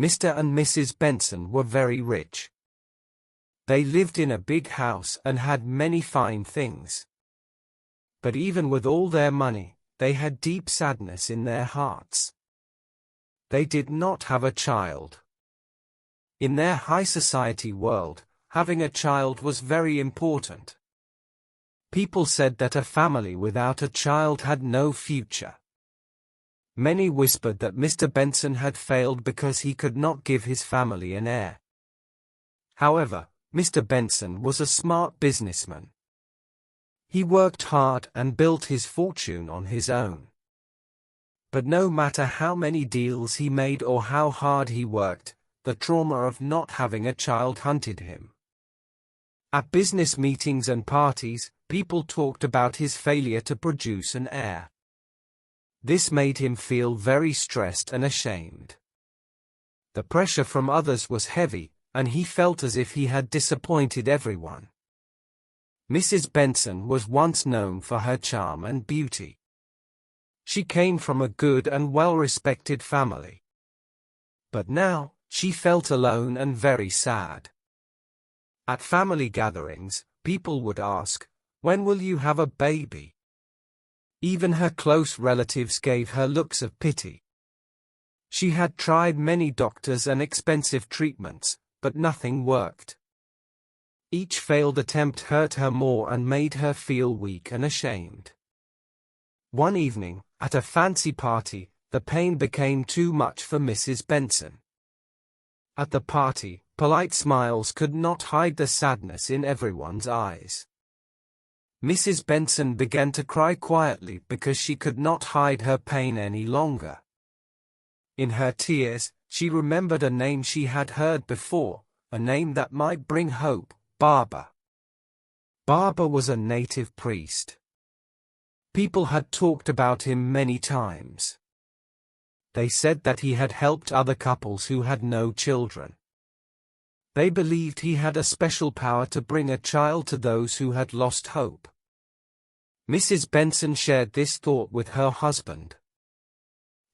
Mr. and Mrs. Benson were very rich. They lived in a big house and had many fine things. But even with all their money, they had deep sadness in their hearts. They did not have a child. In their high society world, having a child was very important. People said that a family without a child had no future. Many whispered that Mr. Benson had failed because he could not give his family an heir. However, Mr. Benson was a smart businessman. He worked hard and built his fortune on his own. But no matter how many deals he made or how hard he worked, the trauma of not having a child hunted him. At business meetings and parties, people talked about his failure to produce an heir. This made him feel very stressed and ashamed. The pressure from others was heavy, and he felt as if he had disappointed everyone. Mrs. Benson was once known for her charm and beauty. She came from a good and well-respected family. But now, she felt alone and very sad. At family gatherings, people would ask, "When will you have a baby?" Even her close relatives gave her looks of pity. She had tried many doctors and expensive treatments, but nothing worked. Each failed attempt hurt her more and made her feel weak and ashamed. One evening, at a fancy party, the pain became too much for Mrs. Benson. At the party, polite smiles could not hide the sadness in everyone's eyes. Mrs. Benson began to cry quietly because she could not hide her pain any longer. In her tears, she remembered a name she had heard before, a name that might bring hope: Barber. Barber was a native priest. People had talked about him many times. They said that he had helped other couples who had no children. They believed he had a special power to bring a child to those who had lost hope. Mrs. Benson shared this thought with her husband.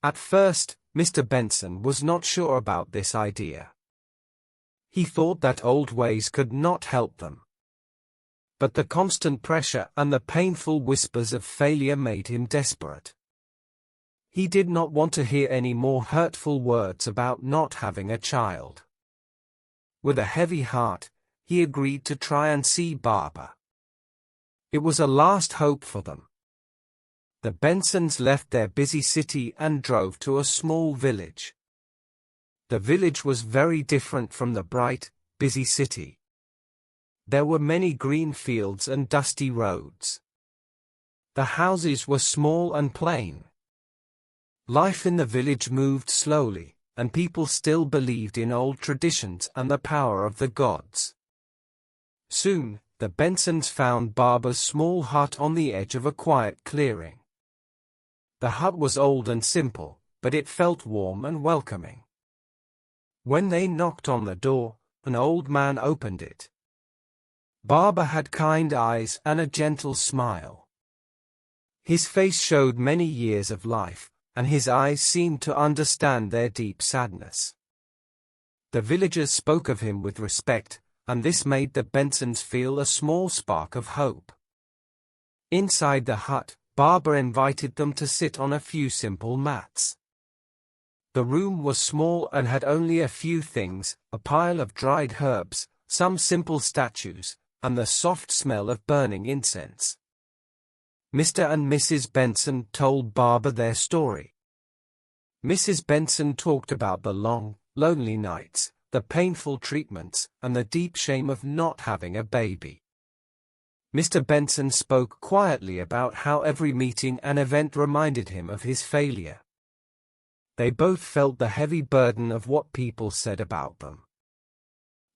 At first, Mr. Benson was not sure about this idea. He thought that old ways could not help them. But the constant pressure and the painful whispers of failure made him desperate. He did not want to hear any more hurtful words about not having a child. With a heavy heart, he agreed to try and see Barber. It was a last hope for them. The Bensons left their busy city and drove to a small village. The village was very different from the bright, busy city. There were many green fields and dusty roads. The houses were small and plain. Life in the village moved slowly, and people still believed in old traditions and the power of the gods. Soon, the Bensons found Barber's small hut on the edge of a quiet clearing. The hut was old and simple, but it felt warm and welcoming. When they knocked on the door, an old man opened it. Barber had kind eyes and a gentle smile. His face showed many years of life, and his eyes seemed to understand their deep sadness. The villagers spoke of him with respect, and this made the Bensons feel a small spark of hope. Inside the hut, Barber invited them to sit on a few simple mats. The room was small and had only a few things: a pile of dried herbs, some simple statues, and the soft smell of burning incense. Mr. and Mrs. Benson told Barber their story. Mrs. Benson talked about the long, lonely nights, the painful treatments, and the deep shame of not having a baby. Mr. Benson spoke quietly about how every meeting and event reminded him of his failure. They both felt the heavy burden of what people said about them.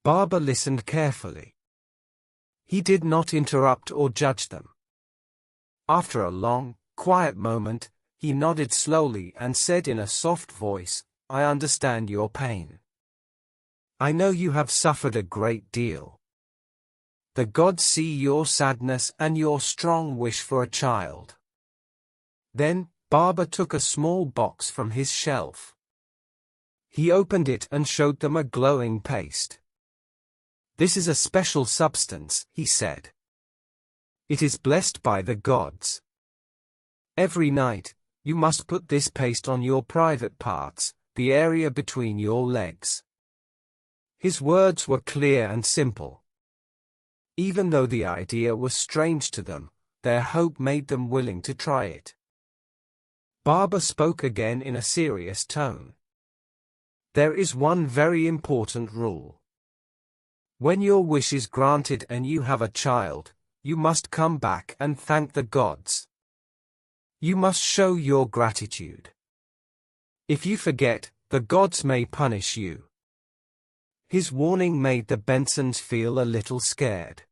Barber listened carefully. He did not interrupt or judge them. After a long, quiet moment, he nodded slowly and said in a soft voice, "I understand your pain. I know you have suffered a great deal. The gods see your sadness and your strong wish for a child." Then, Barber took a small box from his shelf. He opened it and showed them a glowing paste. "This is a special substance," he said. "It is blessed by the gods. Every night, you must put this paste on your private parts, the area between your legs." His words were clear and simple. Even though the idea was strange to them, their hope made them willing to try it. Baba spoke again in a serious tone. "There is one very important rule. When your wish is granted and you have a child, you must come back and thank the gods. You must show your gratitude. If you forget, the gods may punish you." His warning made the Bensons feel a little scared.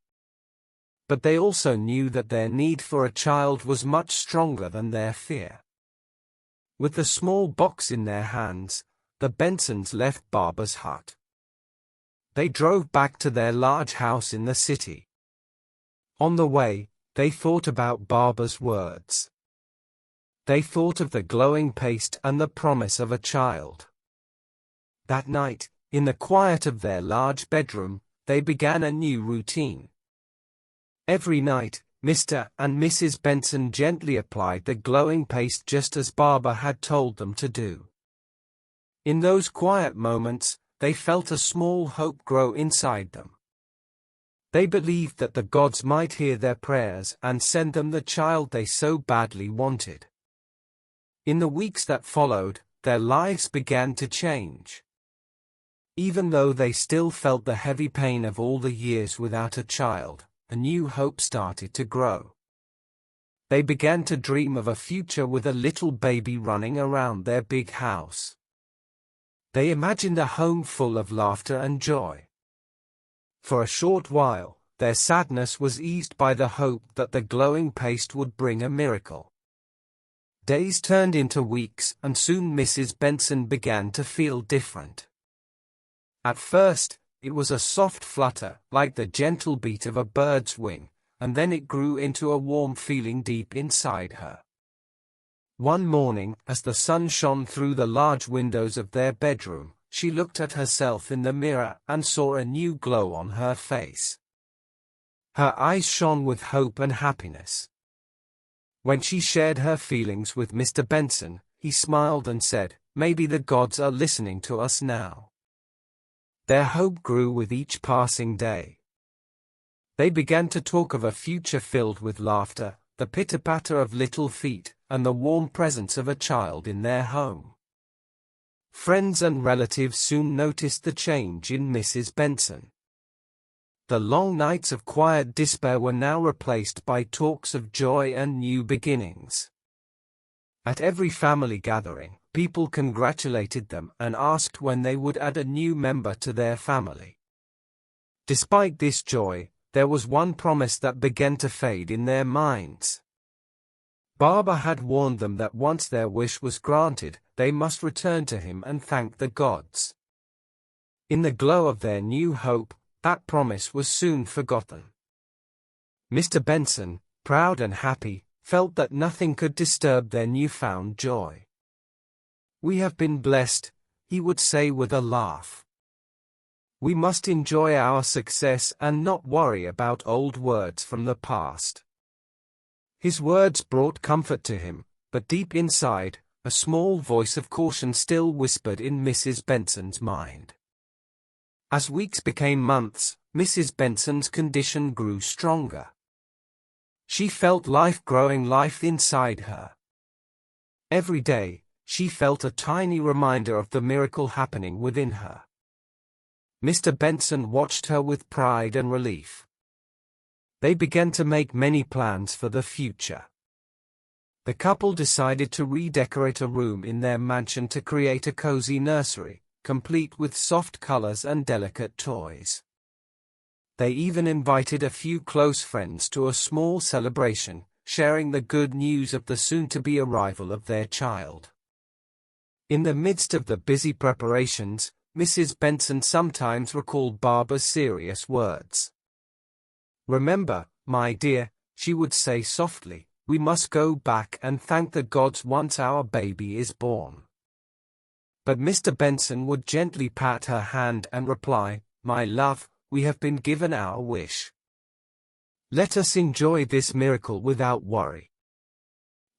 But they also knew that their need for a child was much stronger than their fear. With the small box in their hands, the Bensons left Baba's hut. They drove back to their large house in the city. On the way, they thought about Baba's words. They thought of the glowing paste and the promise of a child. That night, in the quiet of their large bedroom, they began a new routine. Every night, Mr. and Mrs. Benson gently applied the glowing paste just as Baba had told them to do. In those quiet moments, they felt a small hope grow inside them. They believed that the gods might hear their prayers and send them the child they so badly wanted. In the weeks that followed, their lives began to change. Even though they still felt the heavy pain of all the years without a child, a new hope started to grow. They began to dream of a future with a little baby running around their big house. They imagined a home full of laughter and joy. For a short while, their sadness was eased by the hope that the glowing paste would bring a miracle. Days turned into weeks, and soon Mrs. Benson began to feel different. At first, it was a soft flutter, like the gentle beat of a bird's wing, and then it grew into a warm feeling deep inside her. One morning, as the sun shone through the large windows of their bedroom, she looked at herself in the mirror and saw a new glow on her face. Her eyes shone with hope and happiness. When she shared her feelings with Mr. Benson, he smiled and said, "Maybe the gods are listening to us now." Their hope grew with each passing day. They began to talk of a future filled with laughter, the pitter-patter of little feet, and the warm presence of a child in their home. Friends and relatives soon noticed the change in Mrs. Benson. The long nights of quiet despair were now replaced by talks of joy and new beginnings. At every family gathering, people congratulated them and asked when they would add a new member to their family. Despite this joy, there was one promise that began to fade in their minds. Baba had warned them that once their wish was granted, they must return to him and thank the gods. In the glow of their new hope, that promise was soon forgotten. Mr. Benson, proud and happy, felt that nothing could disturb their newfound joy. "We have been blessed," he would say with a laugh. "We must enjoy our success and not worry about old words from the past." His words brought comfort to him, but deep inside, a small voice of caution still whispered in Mrs. Benson's mind. As weeks became months, Mrs. Benson's condition grew stronger. She felt life growing life inside her. Every day, she felt a tiny reminder of the miracle happening within her. Mr. Benson watched her with pride and relief. They began to make many plans for the future. The couple decided to redecorate a room in their mansion to create a cozy nursery, complete with soft colors and delicate toys. They even invited a few close friends to a small celebration, sharing the good news of the soon-to-be arrival of their child. In the midst of the busy preparations, Mrs. Benson sometimes recalled Baba's serious words. "Remember, my dear," she would say softly, "we must go back and thank the gods once our baby is born. But Mr. Benson would gently pat her hand and reply, "My love, we have been given our wish. Let us enjoy this miracle without worry."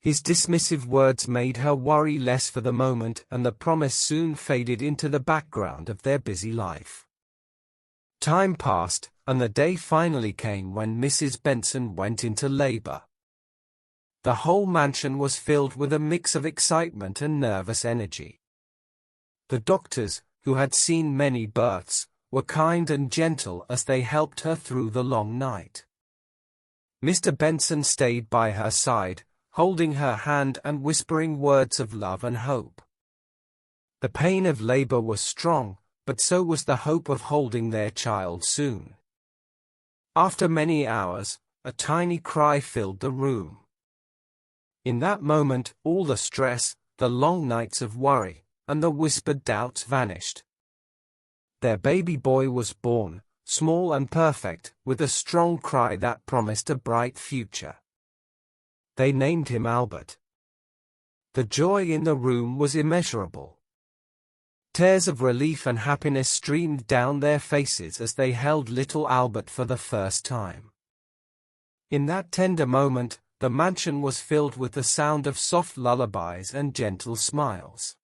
His dismissive words made her worry less for the moment, and the promise soon faded into the background of their busy life. Time passed, and the day finally came when Mrs. Benson went into labor. The whole mansion was filled with a mix of excitement and nervous energy. The doctors, who had seen many births, were kind and gentle as they helped her through the long night. Mr. Benson stayed by her side, holding her hand and whispering words of love and hope. The pain of labor was strong, but so was the hope of holding their child soon. After many hours, a tiny cry filled the room. In that moment, all the stress, the long nights of worry, and the whispered doubts vanished. Their baby boy was born, small and perfect, with a strong cry that promised a bright future. They named him Albert. The joy in the room was immeasurable. Tears of relief and happiness streamed down their faces as they held little Albert for the first time. In that tender moment, the mansion was filled with the sound of soft lullabies and gentle smiles.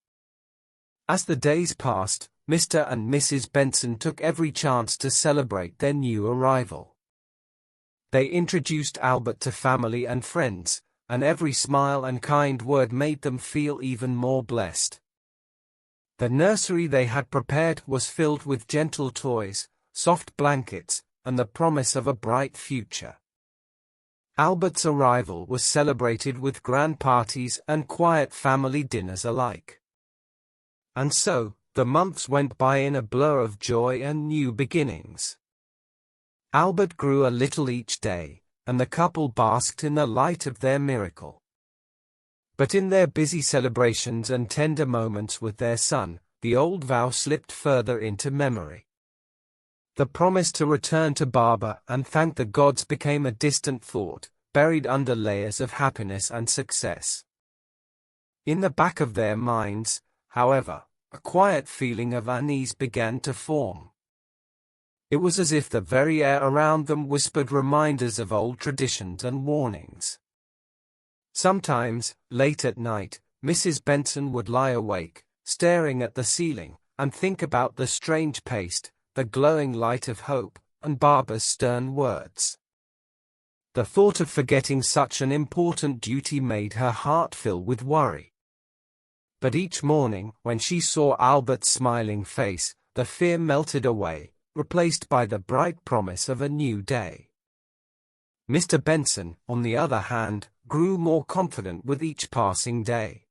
As the days passed, Mr. and Mrs. Benson took every chance to celebrate their new arrival. They introduced Albert to family and friends, and every smile and kind word made them feel even more blessed. The nursery they had prepared was filled with gentle toys, soft blankets, and the promise of a bright future. Albert's arrival was celebrated with grand parties and quiet family dinners alike. And so, the months went by in a blur of joy and new beginnings. Albert grew a little each day, and the couple basked in the light of their miracle. But in their busy celebrations and tender moments with their son, the old vow slipped further into memory. The promise to return to Baba and thank the gods became a distant thought, buried under layers of happiness and success. In the back of their minds, however, a quiet feeling of unease began to form. It was as if the very air around them whispered reminders of old traditions and warnings. Sometimes, late at night, Mrs. Benson would lie awake, staring at the ceiling, and think about the strange paste, the glowing light of hope, and Baba's stern words. The thought of forgetting such an important duty made her heart fill with worry. But each morning, when she saw Albert's smiling face, the fear melted away, replaced by the bright promise of a new day. Mr. Benson, on the other hand, grew more confident with each passing day.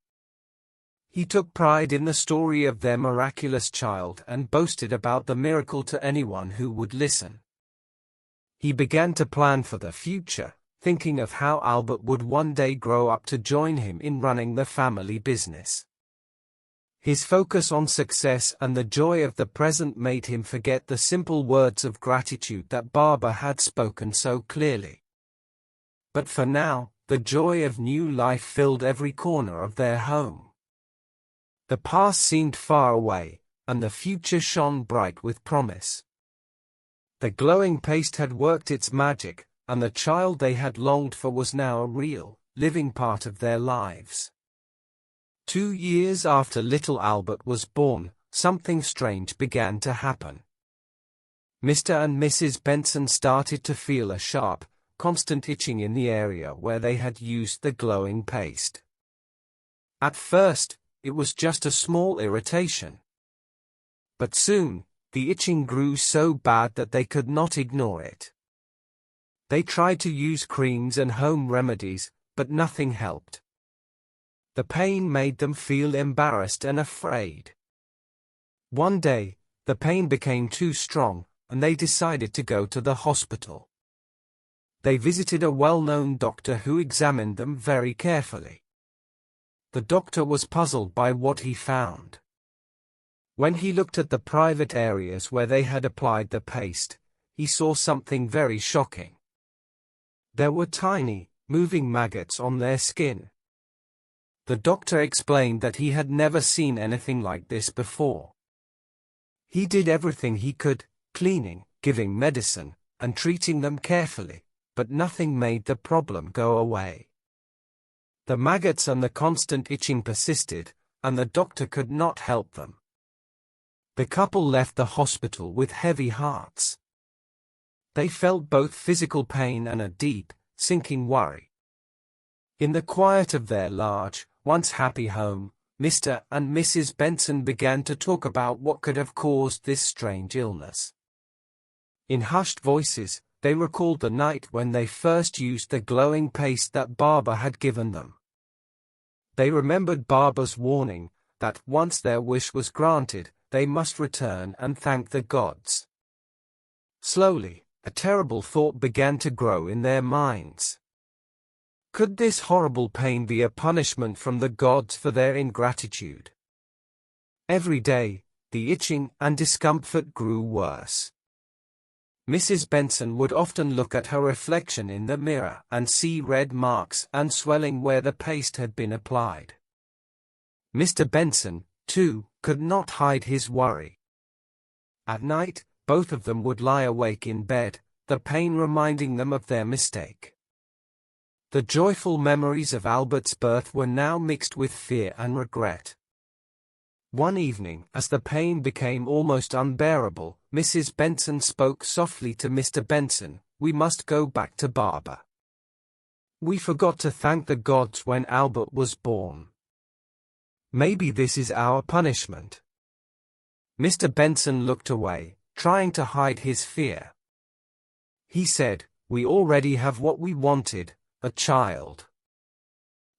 He took pride in the story of their miraculous child and boasted about the miracle to anyone who would listen. He began to plan for the future, thinking of how Albert would one day grow up to join him in running the family business. His focus on success and the joy of the present made him forget the simple words of gratitude that Baba had spoken so clearly. But for now, the joy of new life filled every corner of their home. The past seemed far away, and the future shone bright with promise. The glowing paste had worked its magic, and the child they had longed for was now a real, living part of their lives. 2 years after little Albert was born, something strange began to happen. Mr. and Mrs. Benson started to feel a sharp, constant itching in the area where they had used the glowing paste. At first, it was just a small irritation. But soon, the itching grew so bad that they could not ignore it. They tried to use creams and home remedies, but nothing helped. The pain made them feel embarrassed and afraid. One day, the pain became too strong, and they decided to go to the hospital. They visited a well-known doctor who examined them very carefully. The doctor was puzzled by what he found. When he looked at the private areas where they had applied the paste, he saw something very shocking. There were tiny, moving maggots on their skin. The doctor explained that he had never seen anything like this before. He did everything he could, cleaning, giving medicine, and treating them carefully, but nothing made the problem go away. The maggots and the constant itching persisted, and the doctor could not help them. The couple left the hospital with heavy hearts. They felt both physical pain and a deep, sinking worry. In the quiet of their large, once happy home, Mr. and Mrs. Benson began to talk about what could have caused this strange illness. In hushed voices, they recalled the night when they first used the glowing paste that Barbara had given them. They remembered Barbara's warning, that once their wish was granted, they must return and thank the gods. Slowly, a terrible thought began to grow in their minds. Could this horrible pain be a punishment from the gods for their ingratitude? Every day, the itching and discomfort grew worse. Mrs. Benson would often look at her reflection in the mirror and see red marks and swelling where the paste had been applied. Mr. Benson, too, could not hide his worry. At night, both of them would lie awake in bed, the pain reminding them of their mistake. The joyful memories of Albert's birth were now mixed with fear and regret. One evening, as the pain became almost unbearable, Mrs. Benson spoke softly to Mr. Benson, "We must go back to Barbara. We forgot to thank the gods when Albert was born. Maybe this is our punishment." Mr. Benson looked away, trying to hide his fear. He said, "We already have what we wanted, a child.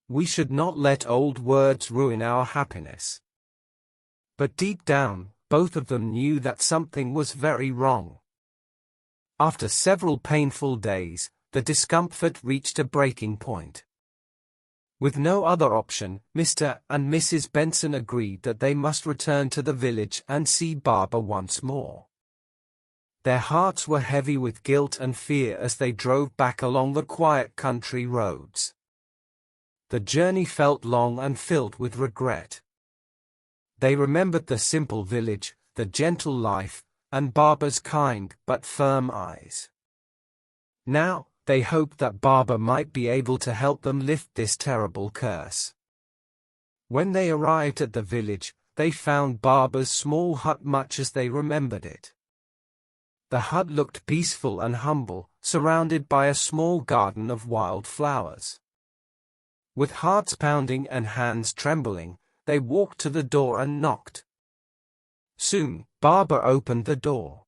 We should not let old words ruin our happiness." But deep down, both of them knew that something was very wrong. After several painful days, the discomfort reached a breaking point. With no other option, Mr. and Mrs. Benson agreed that they must return to the village and see Barbara once more. Their hearts were heavy with guilt and fear as they drove back along the quiet country roads. The journey felt long and filled with regret. They remembered the simple village, the gentle life, and Barbara's kind but firm eyes. Now, they hoped that Barbara might be able to help them lift this terrible curse. When they arrived at the village, they found Barbara's small hut much as they remembered it. The hut looked peaceful and humble, surrounded by a small garden of wild flowers. With hearts pounding and hands trembling, they walked to the door and knocked. Soon, Barbara opened the door.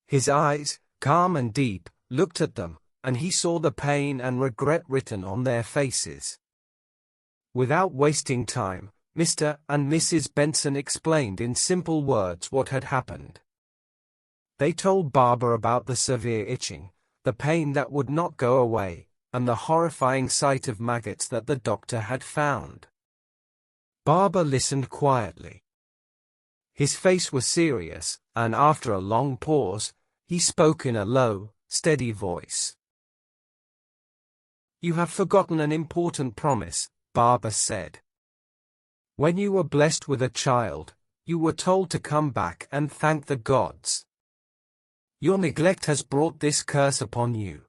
His eyes, calm and deep, looked at them, and he saw the pain and regret written on their faces. Without wasting time, Mr. and Mrs. Benson explained in simple words what had happened. They told Barbara about the severe itching, the pain that would not go away, and the horrifying sight of maggots that the doctor had found. Barbara listened quietly. His face was serious, and after a long pause, he spoke in a low, steady voice. "You have forgotten an important promise," Barbara said. "When you were blessed with a child, you were told to come back and thank the gods. Your neglect has brought this curse upon you.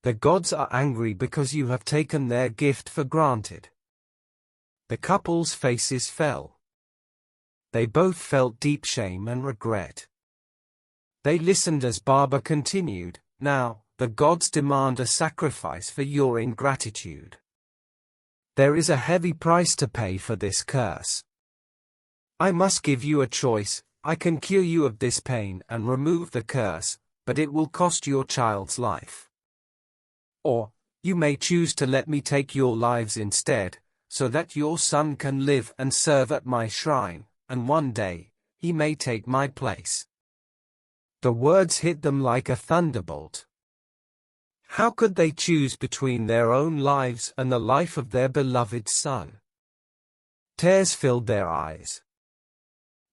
The gods are angry because you have taken their gift for granted." The couple's faces fell. They both felt deep shame and regret. They listened as Barbara continued, "Now, the gods demand a sacrifice for your ingratitude. There is a heavy price to pay for this curse. I must give you a choice. I can cure you of this pain and remove the curse, but it will cost your child's life. Or, you may choose to let me take your lives instead, so that your son can live and serve at my shrine, and one day, he may take my place." The words hit them like a thunderbolt. How could they choose between their own lives and the life of their beloved son? Tears filled their eyes.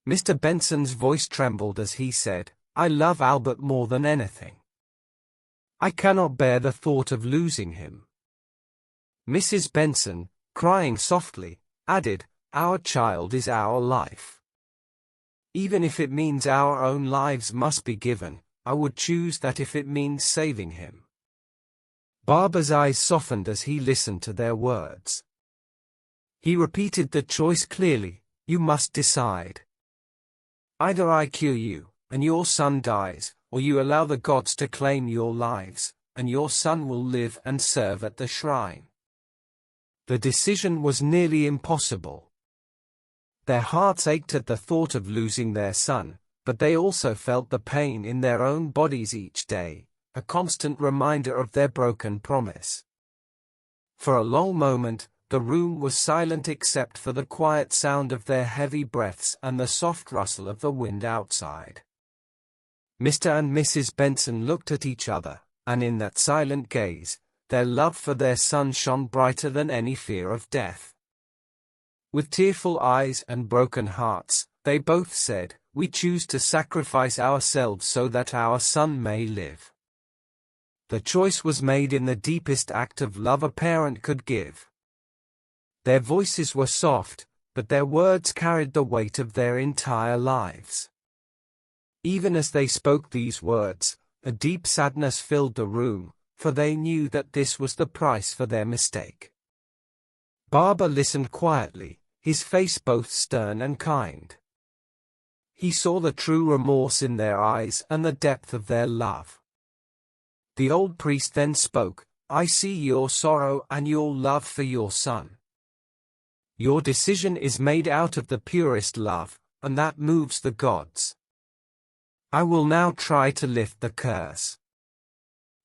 Mr. Benson's voice trembled as he said, "I love Albert more than anything. I cannot bear the thought of losing him." Mrs. Benson, crying softly, added, "Our child is our life. Even if it means our own lives must be given, I would choose that if it means saving him." Barber's eyes softened as he listened to their words. He repeated the choice clearly, "You must decide. Either I cure you, and your son dies, or you allow the gods to claim your lives, and your son will live and serve at the shrine." The decision was nearly impossible. Their hearts ached at the thought of losing their son, but they also felt the pain in their own bodies each day, a constant reminder of their broken promise. For a long moment, the room was silent except for the quiet sound of their heavy breaths and the soft rustle of the wind outside. Mr. and Mrs. Benson looked at each other, and in that silent gaze, their love for their son shone brighter than any fear of death. With tearful eyes and broken hearts, they both said, "We choose to sacrifice ourselves so that our son may live." The choice was made in the deepest act of love a parent could give. Their voices were soft, but their words carried the weight of their entire lives. Even as they spoke these words, a deep sadness filled the room, for they knew that this was the price for their mistake. Barber listened quietly, his face both stern and kind. He saw the true remorse in their eyes and the depth of their love. The old priest then spoke, "I see your sorrow and your love for your son. Your decision is made out of the purest love, and that moves the gods. I will now try to lift the curse."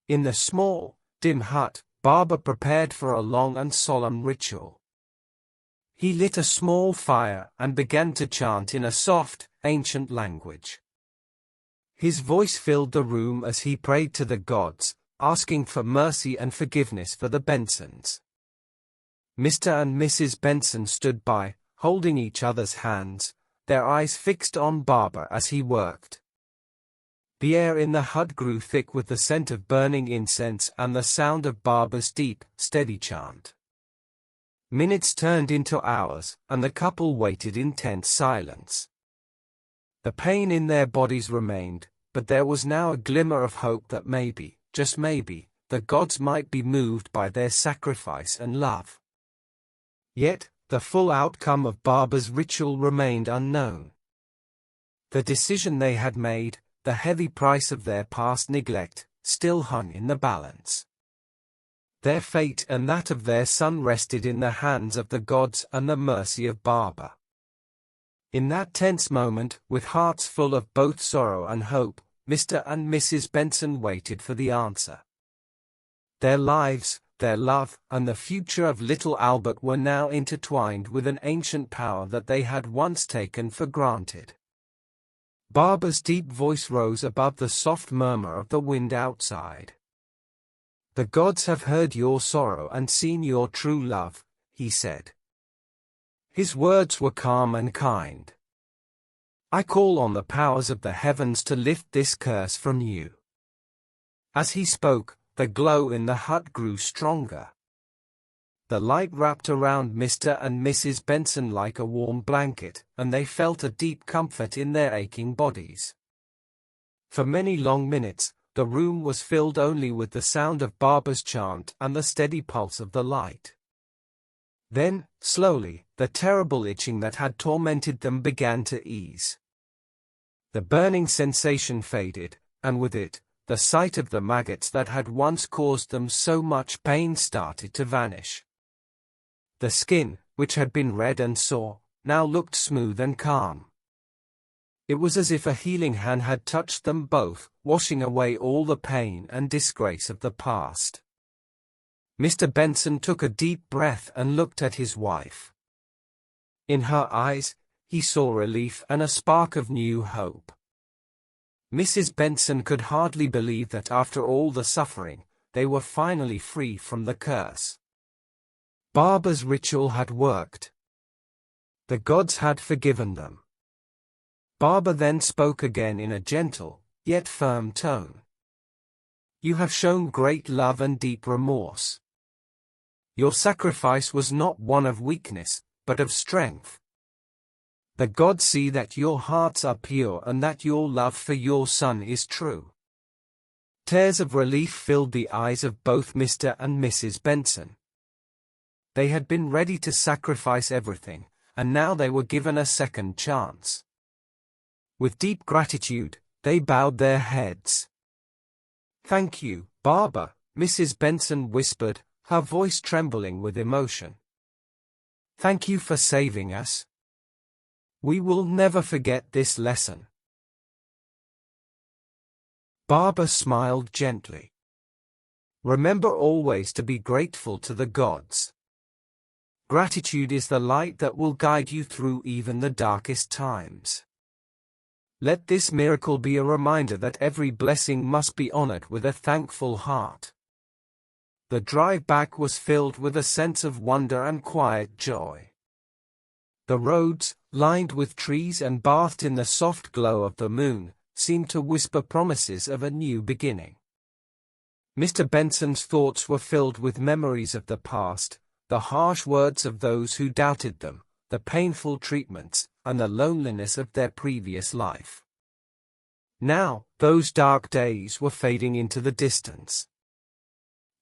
In the small, dim hut, Barber prepared for a long and solemn ritual. He lit a small fire and began to chant in a soft, ancient language. His voice filled the room as he prayed to the gods, asking for mercy and forgiveness for the Bensons. Mr. and Mrs. Benson stood by, holding each other's hands, their eyes fixed on Barber as he worked. The air in the hut grew thick with the scent of burning incense and the sound of Barber's deep, steady chant. Minutes turned into hours, and the couple waited in tense silence. The pain in their bodies remained, but there was now a glimmer of hope that maybe, just maybe, the gods might be moved by their sacrifice and love. Yet, the full outcome of Barber's ritual remained unknown. The decision they had made, the heavy price of their past neglect, still hung in the balance. Their fate and that of their son rested in the hands of the gods and the mercy of Barber. In that tense moment, with hearts full of both sorrow and hope, Mr. and Mrs. Benson waited for the answer. Their lives, their love, and the future of little Albert were now intertwined with an ancient power that they had once taken for granted. Barber's deep voice rose above the soft murmur of the wind outside. "The gods have heard your sorrow and seen your true love," he said. His words were calm and kind. "I call on the powers of the heavens to lift this curse from you." As he spoke, the glow in the hut grew stronger. The light wrapped around Mr. and Mrs. Benson like a warm blanket, and they felt a deep comfort in their aching bodies. For many long minutes, the room was filled only with the sound of Barber's chant and the steady pulse of the light. Then, slowly, the terrible itching that had tormented them began to ease. The burning sensation faded, and with it, the sight of the maggots that had once caused them so much pain started to vanish. The skin, which had been red and sore, now looked smooth and calm. It was as if a healing hand had touched them both, washing away all the pain and disgrace of the past. Mr. Benson took a deep breath and looked at his wife. In her eyes, he saw relief and a spark of new hope. Mrs. Benson could hardly believe that after all the suffering, they were finally free from the curse. Barber's ritual had worked. The gods had forgiven them. Barber then spoke again in a gentle, yet firm tone. "You have shown great love and deep remorse. Your sacrifice was not one of weakness, but of strength. The gods see that your hearts are pure and that your love for your son is true." Tears of relief filled the eyes of both Mr. and Mrs. Benson. They had been ready to sacrifice everything, and now they were given a second chance. With deep gratitude, they bowed their heads. "Thank you, Baba," Mrs. Benson whispered, her voice trembling with emotion. "Thank you for saving us. We will never forget this lesson." Baba smiled gently. "Remember always to be grateful to the gods. Gratitude is the light that will guide you through even the darkest times. Let this miracle be a reminder that every blessing must be honored with a thankful heart." The drive back was filled with a sense of wonder and quiet joy. The roads, lined with trees and bathed in the soft glow of the moon, seemed to whisper promises of a new beginning. Mr. Benson's thoughts were filled with memories of the past, the harsh words of those who doubted them, the painful treatments, and the loneliness of their previous life. Now, those dark days were fading into the distance.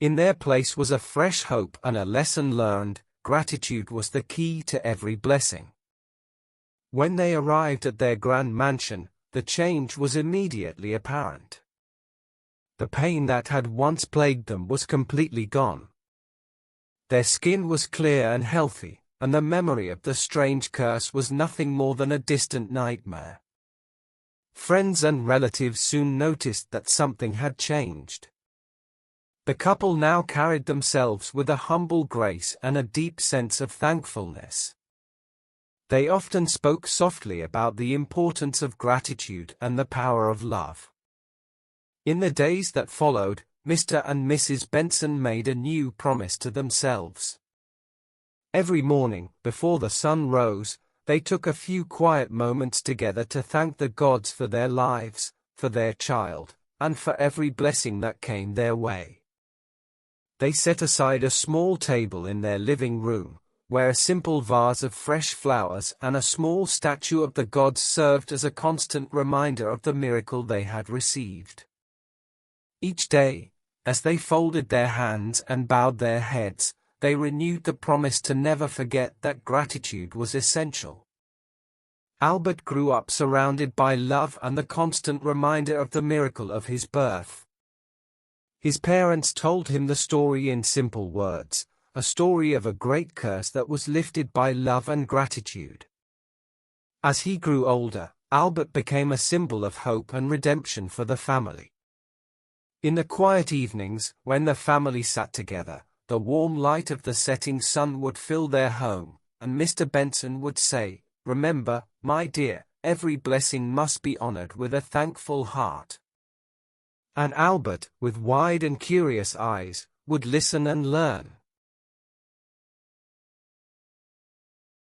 In their place was a fresh hope and a lesson learned: gratitude was the key to every blessing. When they arrived at their grand mansion, the change was immediately apparent. The pain that had once plagued them was completely gone. Their skin was clear and healthy, and the memory of the strange curse was nothing more than a distant nightmare. Friends and relatives soon noticed that something had changed. The couple now carried themselves with a humble grace and a deep sense of thankfulness. They often spoke softly about the importance of gratitude and the power of love. In the days that followed, Mr. and Mrs. Benson made a new promise to themselves. Every morning, before the sun rose, they took a few quiet moments together to thank the gods for their lives, for their child, and for every blessing that came their way. They set aside a small table in their living room, where a simple vase of fresh flowers and a small statue of the gods served as a constant reminder of the miracle they had received. Each day, as they folded their hands and bowed their heads, they renewed the promise to never forget that gratitude was essential. Albert grew up surrounded by love and the constant reminder of the miracle of his birth. His parents told him the story in simple words, a story of a great curse that was lifted by love and gratitude. As he grew older, Albert became a symbol of hope and redemption for the family. In the quiet evenings, when the family sat together, the warm light of the setting sun would fill their home, and Mr. Benson would say, "Remember, my dear, every blessing must be honored with a thankful heart." And Albert, with wide and curious eyes, would listen and learn.